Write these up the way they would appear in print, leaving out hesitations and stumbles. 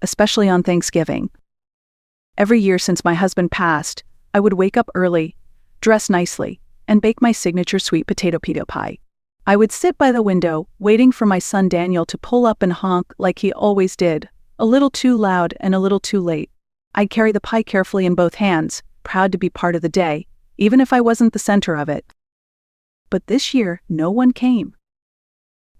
especially on Thanksgiving. Every year since my husband passed, I would wake up early, dress nicely, and bake my signature sweet potato pie. I would sit by the window, waiting for my son Daniel to pull up and honk like he always did, a little too loud and a little too late. I'd carry the pie carefully in both hands, proud to be part of the day, even if I wasn't the center of it. But this year, no one came.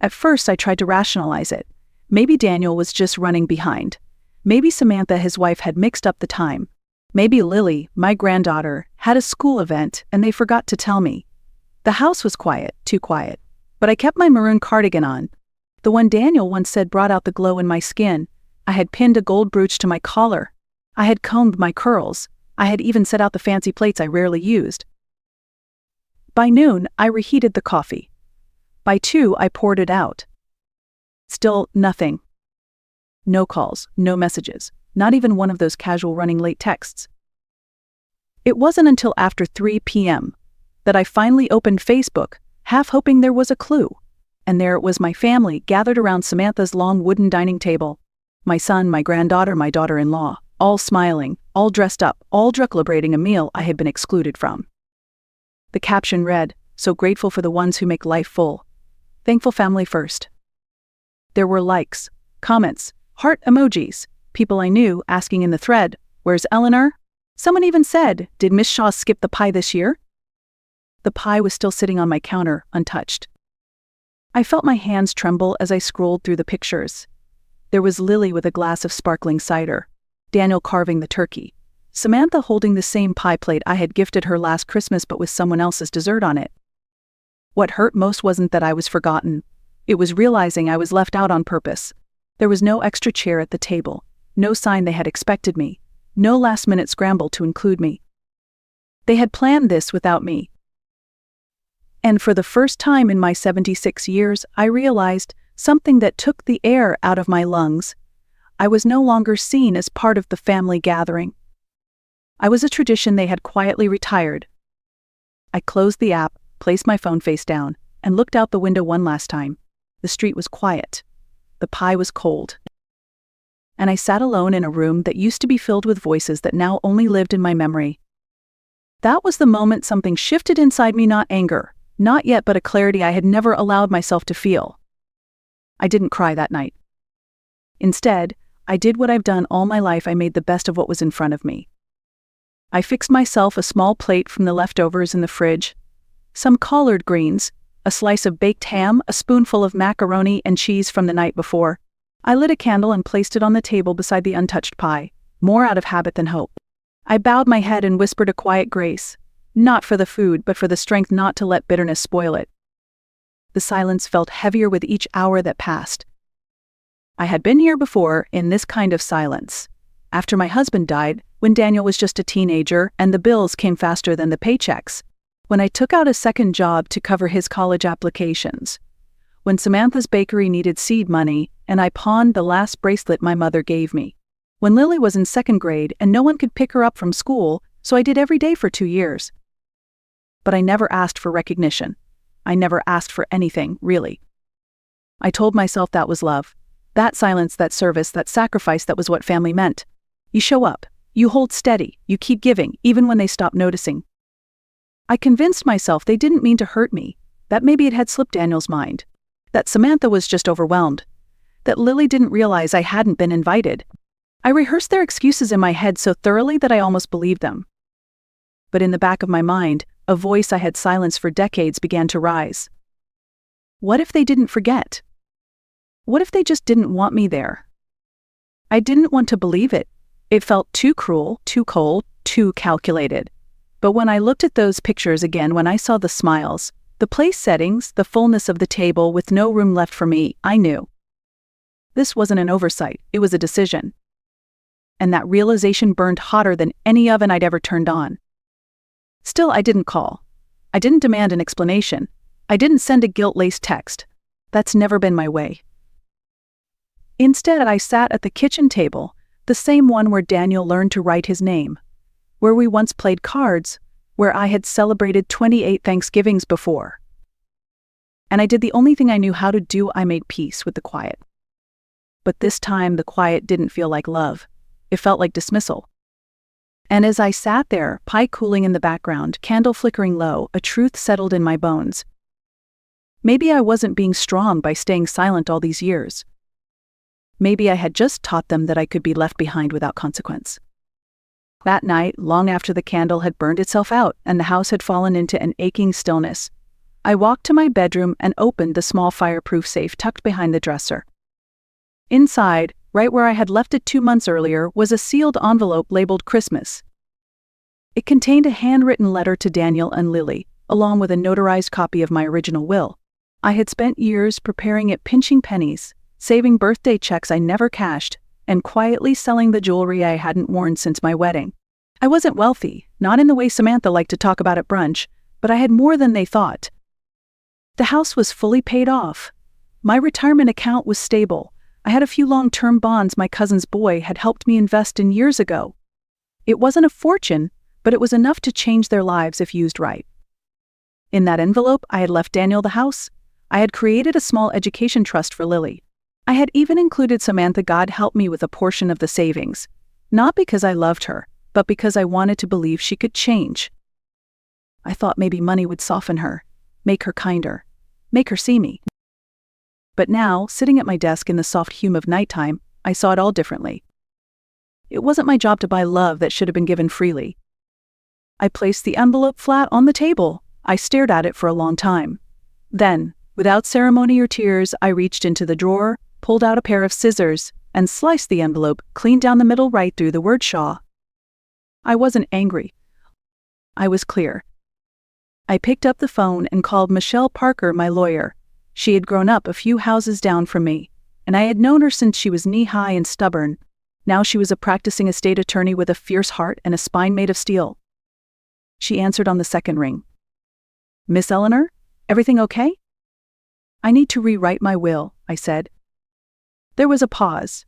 At first, I tried to rationalize it. Maybe Daniel was just running behind. Maybe Samantha, his wife, had mixed up the time. Maybe Lily, my granddaughter, had a school event and they forgot to tell me. The house was quiet, too quiet. But I kept my maroon cardigan on. The one Daniel once said brought out the glow in my skin. I had pinned a gold brooch to my collar. I had combed my curls. I had even set out the fancy plates I rarely used. By noon, I reheated the coffee. By 2, I poured it out. Still nothing. No calls, no messages, not even one of those casual running late texts. It wasn't until after 3 p.m. that I finally opened Facebook, half hoping there was a clue. And there it was, my family gathered around Samantha's long wooden dining table. My son, my granddaughter, my daughter-in-law, all smiling, all dressed up, all celebrating a meal I had been excluded from. The caption read, "So grateful for the ones who make life full. Thankful family first." There were likes, comments, heart emojis, people I knew asking in the thread, "Where's Eleanor?" Someone even said, "Did Miss Shaw skip the pie this year?" The pie was still sitting on my counter, untouched. I felt my hands tremble as I scrolled through the pictures. There was Lily with a glass of sparkling cider, Daniel carving the turkey, Samantha holding the same pie plate I had gifted her last Christmas but with someone else's dessert on it. What hurt most wasn't that I was forgotten. It was realizing I was left out on purpose. There was no extra chair at the table, no sign they had expected me, no last-minute scramble to include me. They had planned this without me. And for the first time in my 76 years, I realized something that took the air out of my lungs. I was no longer seen as part of the family gathering. I was a tradition they had quietly retired. I closed the app, placed my phone face down, and looked out the window one last time. The street was quiet. The pie was cold. And I sat alone in a room that used to be filled with voices that now only lived in my memory. That was the moment something shifted inside me, not anger, not yet, but a clarity I had never allowed myself to feel. I didn't cry that night. Instead, I did what I've done all my life. I made the best of what was in front of me. I fixed myself a small plate from the leftovers in the fridge, some collard greens, a slice of baked ham, a spoonful of macaroni and cheese from the night before. I lit a candle and placed it on the table beside the untouched pie, more out of habit than hope. I bowed my head and whispered a quiet grace, not for the food but for the strength not to let bitterness spoil it. The silence felt heavier with each hour that passed. I had been here before, in this kind of silence. After my husband died, when Daniel was just a teenager and the bills came faster than the paychecks. When I took out a second job to cover his college applications. When Samantha's bakery needed seed money and I pawned the last bracelet my mother gave me. When Lily was in second grade and no one could pick her up from school, so I did every day for 2 years. But I never asked for recognition. I never asked for anything, really. I told myself that was love. That silence, that service, that sacrifice, that was what family meant. You show up, you hold steady, you keep giving, even when they stop noticing. I convinced myself they didn't mean to hurt me, that maybe it had slipped Daniel's mind, that Samantha was just overwhelmed, that Lily didn't realize I hadn't been invited. I rehearsed their excuses in my head so thoroughly that I almost believed them. But in the back of my mind, a voice I had silenced for decades began to rise. What if they didn't forget? What if they just didn't want me there? I didn't want to believe it. It felt too cruel, too cold, too calculated. But when I looked at those pictures again, when I saw the smiles, the place settings, the fullness of the table with no room left for me, I knew. This wasn't an oversight, it was a decision. And that realization burned hotter than any oven I'd ever turned on. Still, I didn't call. I didn't demand an explanation. I didn't send a guilt-laced text. That's never been my way. Instead, I sat at the kitchen table, the same one where Daniel learned to write his name, where we once played cards, where I had celebrated 28 Thanksgivings before. And I did the only thing I knew how to do. I made peace with the quiet. but this time the quiet didn't feel like love. It felt like dismissal. And as I sat there, pie cooling in the background, candle flickering low, a truth settled in my bones. Maybe I wasn't being strong by staying silent all these years. Maybe I had just taught them that I could be left behind without consequence. That night, long after the candle had burned itself out and the house had fallen into an aching stillness, I walked to my bedroom and opened the small fireproof safe tucked behind the dresser. Inside, right where I had left it 2 months earlier, was a sealed envelope labeled Christmas. It contained a handwritten letter to Daniel and Lily, along with a notarized copy of my original will. I had spent years preparing it, pinching pennies, saving birthday checks I never cashed, and quietly selling the jewelry I hadn't worn since my wedding. I wasn't wealthy, not in the way Samantha liked to talk about at brunch, but I had more than they thought. The house was fully paid off. My retirement account was stable. I had a few long-term bonds my cousin's boy had helped me invest in years ago. It wasn't a fortune, but it was enough to change their lives if used right. In that envelope, I had left Daniel the house. I had created a small education trust for Lily. I had even included Samantha, God help me, with a portion of the savings, not because I loved her, but because I wanted to believe she could change. I thought maybe money would soften her, make her kinder, make her see me. But now, sitting at my desk in the soft hue of nighttime, I saw it all differently. It wasn't my job to buy love that should have been given freely. I placed the envelope flat on the table. I stared at it for a long time. Then, without ceremony or tears, I reached into the drawer, pulled out a pair of scissors, and sliced the envelope clean down the middle right through the word Shaw. I wasn't angry. I was clear. I picked up the phone and called Michelle Parker, my lawyer. She had grown up a few houses down from me, and I had known her since she was knee-high and stubborn. Now she was a practicing estate attorney with a fierce heart and a spine made of steel. She answered on the second ring. "Miss Eleanor, everything okay?" "I need to rewrite my will," I said. There was a pause.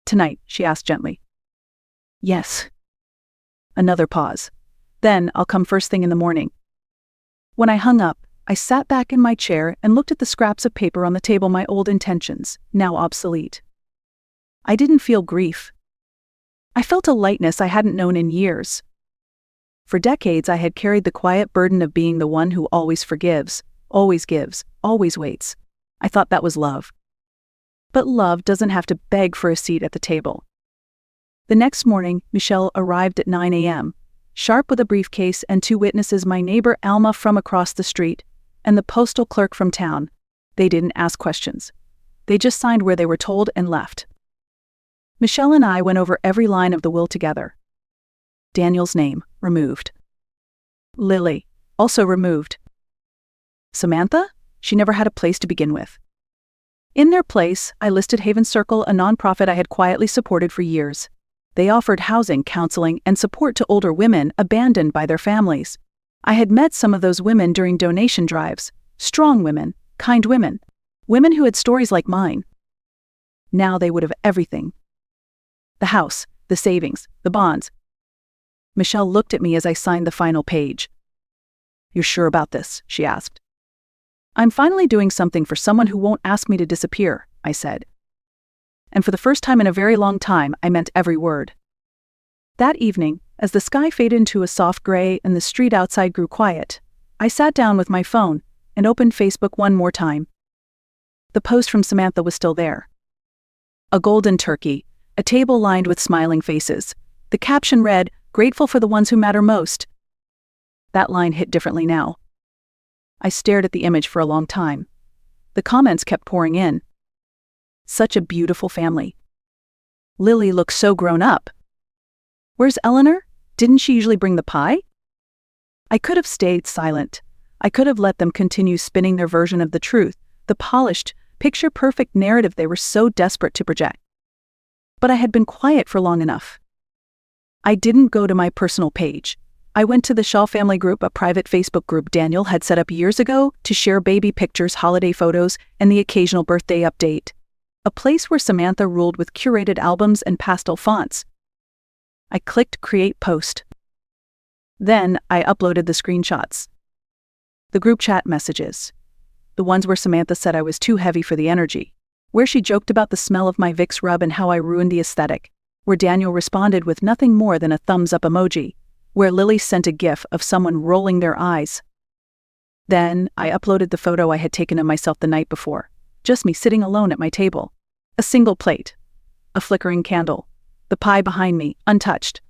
"Tonight?" she asked gently. "Yes." Another pause. "Then I'll come first thing in the morning." When I hung up, I sat back in my chair and looked at the scraps of paper on the table, my old intentions, now obsolete. I didn't feel grief. I felt a lightness I hadn't known in years. For decades I had carried the quiet burden of being the one who always forgives, always gives, always waits. I thought that was love. But love doesn't have to beg for a seat at the table. The next morning, Michelle arrived at 9 a.m., sharp with a briefcase and 2 witnesses, my neighbor Alma from across the street, and the postal clerk from town. They didn't ask questions. They just signed where they were told and left. Michelle and I went over every line of the will together. Daniel's name, removed. Lily, also removed. Samantha? She never had a place to begin with. In their place, I listed Haven Circle, a nonprofit I had quietly supported for years. They offered housing, counseling, and support to older women abandoned by their families. I had met some of those women during donation drives. Strong women, kind women, women who had stories like mine. Now they would have everything. The house, the savings, the bonds. Michelle looked at me as I signed the final page. "You're sure about this?" she asked. "I'm finally doing something for someone who won't ask me to disappear," I said. And for the first time in a very long time, I meant every word. That evening, as the sky faded into a soft gray and the street outside grew quiet, I sat down with my phone and opened Facebook one more time. The post from Samantha was still there. A golden turkey, a table lined with smiling faces. The caption read, "Grateful for the ones who matter most." That line hit differently now. I stared at the image for a long time. The comments kept pouring in. Such a beautiful family. Lily looks so grown up. Where's Eleanor? Didn't she usually bring the pie? I could have stayed silent. I could have let them continue spinning their version of the truth, the polished, picture-perfect narrative they were so desperate to project. But I had been quiet for long enough. I didn't go to my personal page. I went to the Shaw Family Group, a private Facebook group Daniel had set up years ago to share baby pictures, holiday photos, and the occasional birthday update. A place where Samantha ruled with curated albums and pastel fonts. I clicked Create Post. Then I uploaded the screenshots. The group chat messages. The ones where Samantha said I was too heavy for the energy. where she joked about the smell of my Vicks rub and how I ruined the aesthetic, where Daniel responded with nothing more than a thumbs-up emoji, where Lily sent a gif of someone rolling their eyes. Then, I uploaded the photo I had taken of myself the night before, just me sitting alone at my table. A single plate. A flickering candle. The pie behind me, untouched.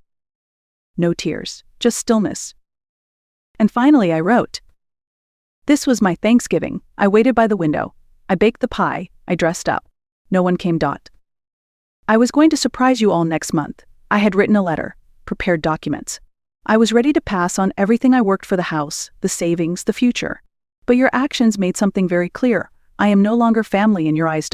No tears, just stillness. And finally I wrote, "This was my Thanksgiving. I waited by the window. I baked the pie. I dressed up. No one came. I was going to surprise you all next month. I had written a letter, prepared documents. I was ready to pass on everything I worked for the house, the savings, the future. But your actions made something very clear. I am no longer family in your eyes.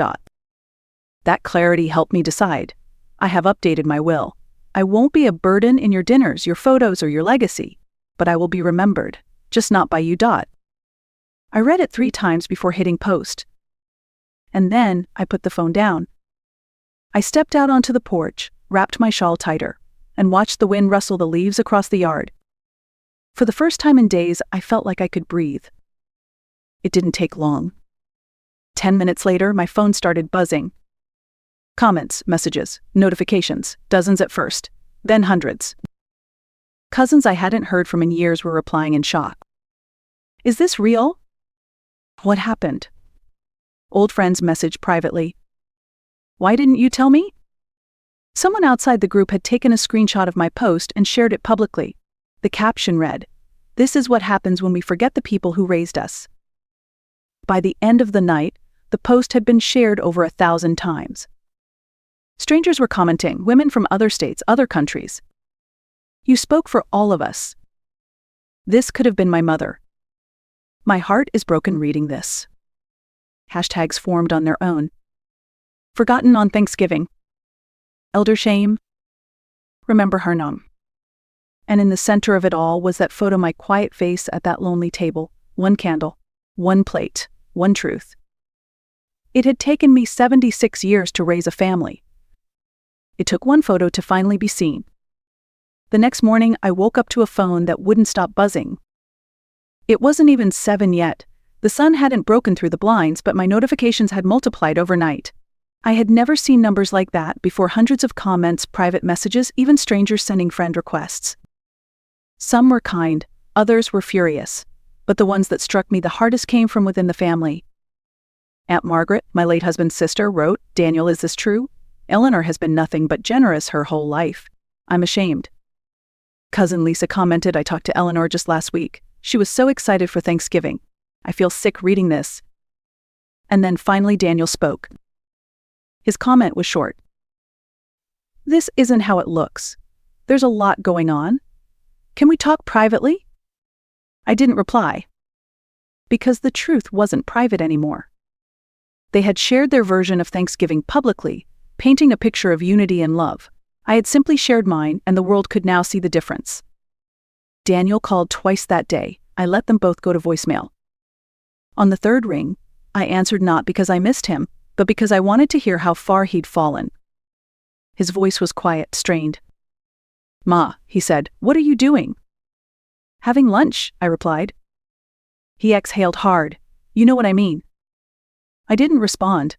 That clarity helped me decide. I have updated my will. I won't be a burden in your dinners, your photos, or your legacy, but I will be remembered, just not by you. I read it 3 times before hitting post. And then I put the phone down. I stepped out onto the porch, wrapped my shawl tighter, and watched the wind rustle the leaves across the yard. For the first time in days, I felt like I could breathe. It didn't take long. 10 minutes later, my phone started buzzing. Comments, messages, notifications, dozens at first, then hundreds. Cousins I hadn't heard from in years were replying in shock. Is this real? What happened? Old friends messaged privately. Why didn't you tell me? Someone outside the group had taken a screenshot of my post and shared it publicly. The caption read, "This is what happens when we forget the people who raised us." By the end of the night, the post had been shared over 1,000 times. Strangers were commenting, women from other states, other countries. You spoke for all of us. This could have been my mother. My heart is broken reading this. Hashtags formed on their own. Forgotten on Thanksgiving. Elder shame. Remember Harnam. And in the center of it all was that photo, my quiet face at that lonely table, one candle, one plate, one truth. It had taken me 76 years to raise a family. It took one photo to finally be seen. The next morning, I woke up to a phone that wouldn't stop buzzing. It wasn't even 7 yet. The sun hadn't broken through the blinds, but my notifications had multiplied overnight. I had never seen numbers like that before. Hundreds of comments, private messages, even strangers sending friend requests. Some were kind, others were furious, but the ones that struck me the hardest came from within the family. Aunt Margaret, my late husband's sister, wrote, "Daniel, is this true? Eleanor has been nothing but generous her whole life. I'm ashamed." Cousin Lisa commented, "I talked to Eleanor just last week. She was so excited for Thanksgiving. I feel sick reading this." And then finally Daniel spoke. His comment was short. "This isn't how it looks. There's a lot going on. Can we talk privately?" I didn't reply. Because the truth wasn't private anymore. They had shared their version of Thanksgiving publicly, painting a picture of unity and love. I had simply shared mine, and the world could now see the difference. Daniel called twice that day. I let them both go to voicemail. On the third ring, I answered not because I missed him, but because I wanted to hear how far he'd fallen. His voice was quiet, strained. "Ma," he said, "what are you doing?" "Having lunch," I replied. He exhaled hard. "You know what I mean." I didn't respond.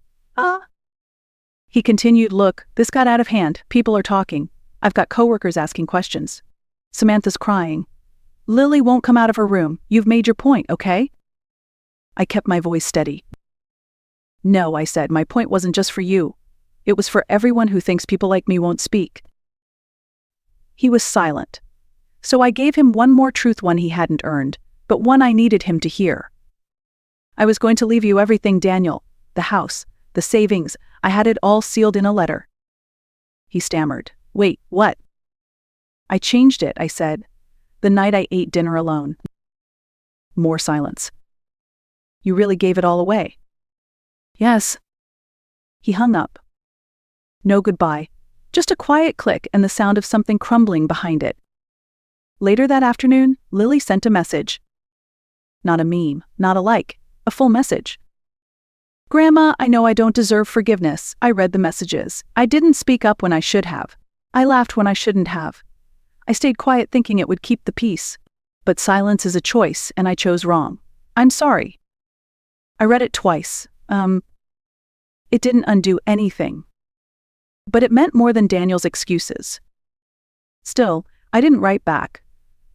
He continued, "Look, this got out of hand. People are talking. I've got coworkers asking questions. Samantha's crying. Lily won't come out of her room. You've made your point, okay?" I kept my voice steady. "No," I said, "my point wasn't just for you. It was for everyone who thinks people like me won't speak." He was silent. So I gave him one more truth, one he hadn't earned, but one I needed him to hear. "I was going to leave you everything, Daniel. The house, the savings. I had it all sealed in a letter." He stammered. "Wait, what?" "I changed it," I said, "the night I ate dinner alone." More silence. "You really gave it all away?" "Yes." He hung up. No goodbye, just a quiet click and the sound of something crumbling behind it. Later that afternoon, Lily sent a message. Not a meme, not a like, a full message. "Grandma, I know I don't deserve forgiveness. I read the messages. I didn't speak up when I should have. I laughed when I shouldn't have. I stayed quiet thinking it would keep the peace. But silence is a choice, and I chose wrong. I'm sorry." I read it twice. It didn't undo anything. But it meant more than Daniel's excuses. Still, I didn't write back.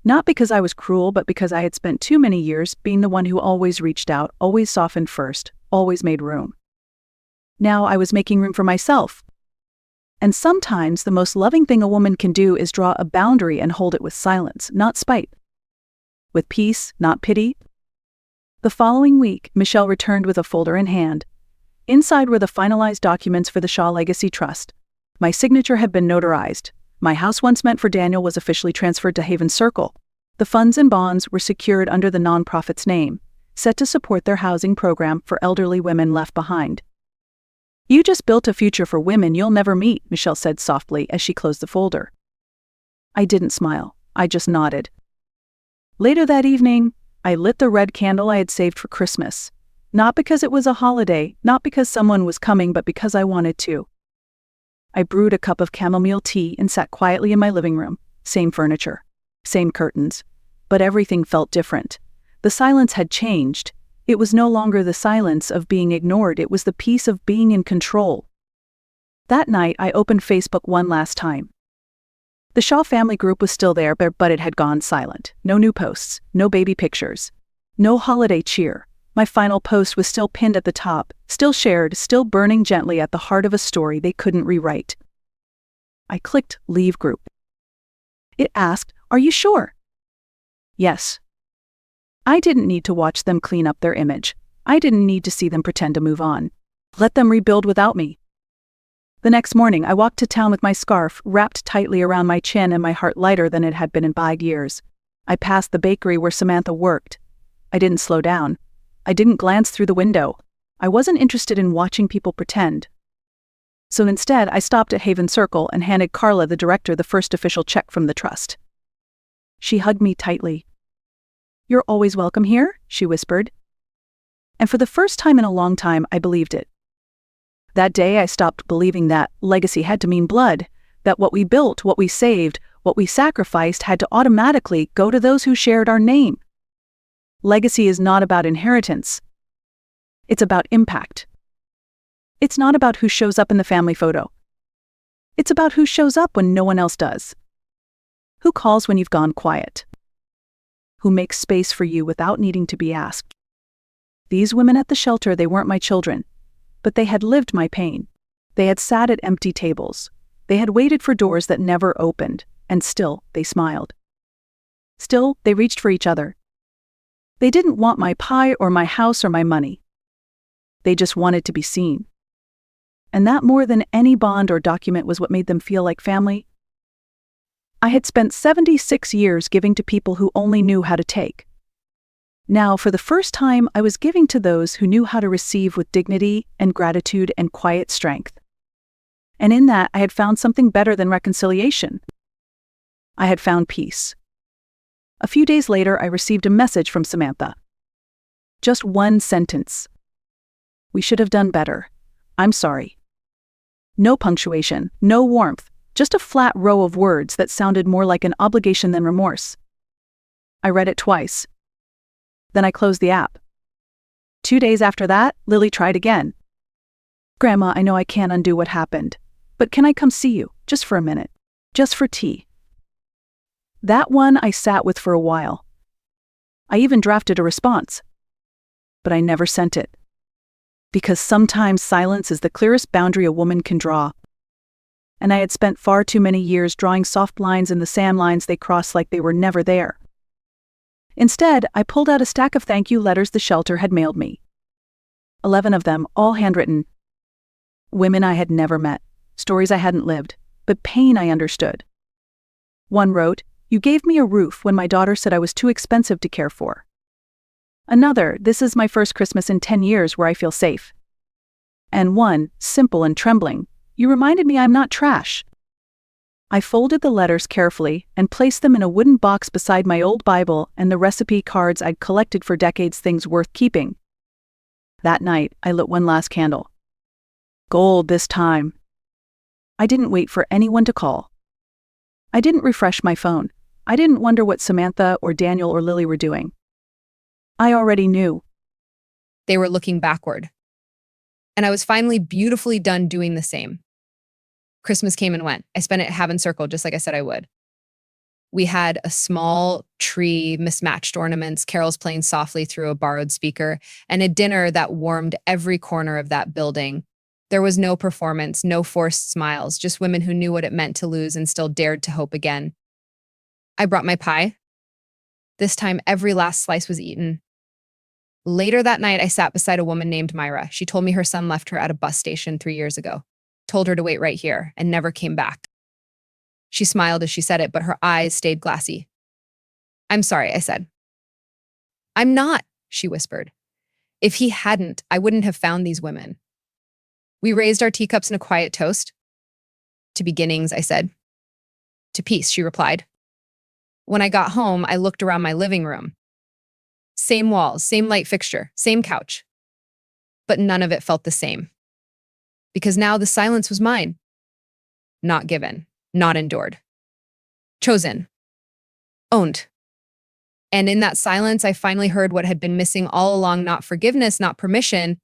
Not because I was cruel, but because I had spent too many years being the one who always reached out, always softened first, always made room. Now I was making room for myself. And sometimes the most loving thing a woman can do is draw a boundary and hold it with silence, not spite. With peace, not pity. The following week, Michelle returned with a folder in hand. Inside were the finalized documents for the Shaw Legacy Trust. My signature had been notarized. My house once meant for Daniel was officially transferred to Haven Circle. The funds and bonds were secured under the nonprofit's name, set to support their housing program for elderly women left behind. "You just built a future for women you'll never meet," Michelle said softly as she closed the folder. I didn't smile. I just nodded. Later that evening, I lit the red candle I had saved for Christmas. Not because it was a holiday, not because someone was coming, but because I wanted to. I brewed a cup of chamomile tea and sat quietly in my living room. Same furniture, same curtains, but everything felt different. The silence had changed. It was no longer the silence of being ignored, it was the peace of being in control. That night, I opened Facebook one last time. The Shaw family group was still there, but it had gone silent. No new posts, no baby pictures, no holiday cheer. My final post was still pinned at the top, still shared, still burning gently at the heart of a story they couldn't rewrite. I clicked Leave Group. It asked, "Are you sure?" Yes. I didn't need to watch them clean up their image. I didn't need to see them pretend to move on. Let them rebuild without me. The next morning, I walked to town with my scarf wrapped tightly around my chin and my heart lighter than it had been in 5 years. I passed the bakery where Samantha worked. I didn't slow down. I didn't glance through the window. I wasn't interested in watching people pretend. So instead, I stopped at Haven Circle and handed Carla, the director, the first official check from the trust. She hugged me tightly. "You're always welcome here," she whispered. And for the first time in a long time, I believed it. That day, I stopped believing that legacy had to mean blood, that what we built, what we saved, what we sacrificed had to automatically go to those who shared our name. Legacy is not about inheritance. It's about impact. It's not about who shows up in the family photo. It's about who shows up when no one else does. Who calls when you've gone quiet. Who makes space for you without needing to be asked. These women at the shelter, they weren't my children, but they had lived my pain. They had sat at empty tables. They had waited for doors that never opened, and still they smiled. Still, they reached for each other. They didn't want my pie or my house or my money. They just wanted to be seen. And that, more than any bond or document, was what made them feel like family. I had spent 76 years giving to people who only knew how to take. Now, for the first time, I was giving to those who knew how to receive with dignity and gratitude and quiet strength. And in that, I had found something better than reconciliation. I had found peace. A few days later, I received a message from Samantha. Just one sentence. "We should have done better. I'm sorry." No punctuation, no warmth, just a flat row of words that sounded more like an obligation than remorse. I read it twice. Then I closed the app. 2 days after that, Lily tried again. "Grandma, I know I can't undo what happened, but can I come see you, just for a minute? Just for tea?" That one I sat with for a while. I even drafted a response. But I never sent it. Because sometimes silence is the clearest boundary a woman can draw. And I had spent far too many years drawing soft lines in the sand, lines they crossed like they were never there. Instead, I pulled out a stack of thank you letters the shelter had mailed me. 11 of them, all handwritten. Women I had never met, stories I hadn't lived, but pain I understood. One wrote, "You gave me a roof when my daughter said I was too expensive to care for." Another, "This is my first Christmas in 10 years where I feel safe." And one, simple and trembling, "You reminded me I'm not trash." I folded the letters carefully and placed them in a wooden box beside my old Bible and the recipe cards I'd collected for decades, things worth keeping. That night, I lit one last candle. Gold this time. I didn't wait for anyone to call. I didn't refresh my phone. I didn't wonder what Samantha or Daniel or Lily were doing. I already knew. They were looking backward. And I was finally beautifully done doing the same. Christmas came and went. I spent it at Heaven Circle, just like I said I would. We had a small tree, mismatched ornaments, carols playing softly through a borrowed speaker, and a dinner that warmed every corner of that building. There was no performance, no forced smiles, just women who knew what it meant to lose and still dared to hope again. I brought my pie. This time, every last slice was eaten. Later that night, I sat beside a woman named Myra. She told me her son left her at a bus station 3 years ago, told her to wait right here, and never came back. She smiled as she said it, but her eyes stayed glassy. "I'm sorry," I said. "I'm not," she whispered. "If he hadn't, I wouldn't have found these women." We raised our teacups in a quiet toast. "To beginnings," I said. "To peace," she replied. When I got home, I looked around my living room. Same walls, same light fixture, same couch. But none of it felt the same. Because now the silence was mine. Not given, not endured. Chosen, owned. And in that silence, I finally heard what had been missing all along, not forgiveness, not permission,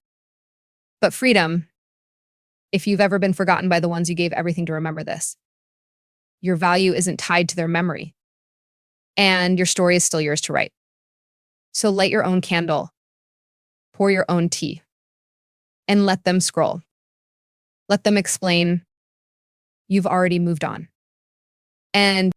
but freedom. If you've ever been forgotten by the ones you gave everything to, remember this. Your value isn't tied to their memory, and your story is still yours to write. So light your own candle, pour your own tea, and let them scroll. Let them explain you've already moved on. And